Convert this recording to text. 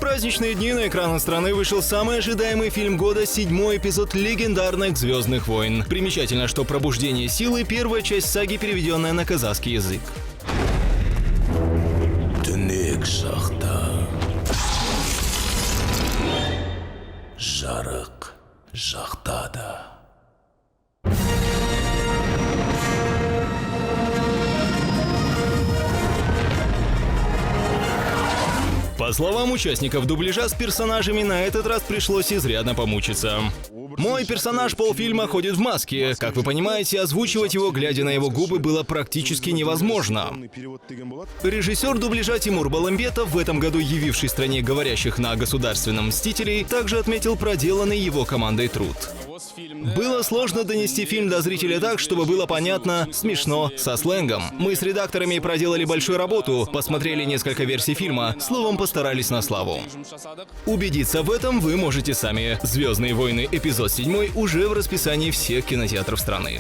праздничные дни на экраны страны вышел самый ожидаемый фильм года, 7-й эпизод легендарных «Звездных войн». Примечательно, что «Пробуждение силы» — первая часть саги, переведенная на казахский язык. Түнек шақта жарық жақтада. По словам участников дубляжа, с персонажами на этот раз пришлось изрядно помучиться. Мой персонаж полфильма ходит в маске. Как вы понимаете, озвучивать его, глядя на его губы, было практически невозможно. Режиссер дубляжа Тимур Баламбетов, в этом году явивший стране говорящих на государственном «Мстителей», также отметил проделанный его командой труд. Было сложно донести фильм до зрителя так, чтобы было понятно, смешно, со сленгом. Мы с редакторами проделали большую работу, посмотрели несколько версий фильма, словом, постарались на славу. Убедиться в этом вы можете сами. «Звездные войны» эпизод 7 уже в расписании всех кинотеатров страны.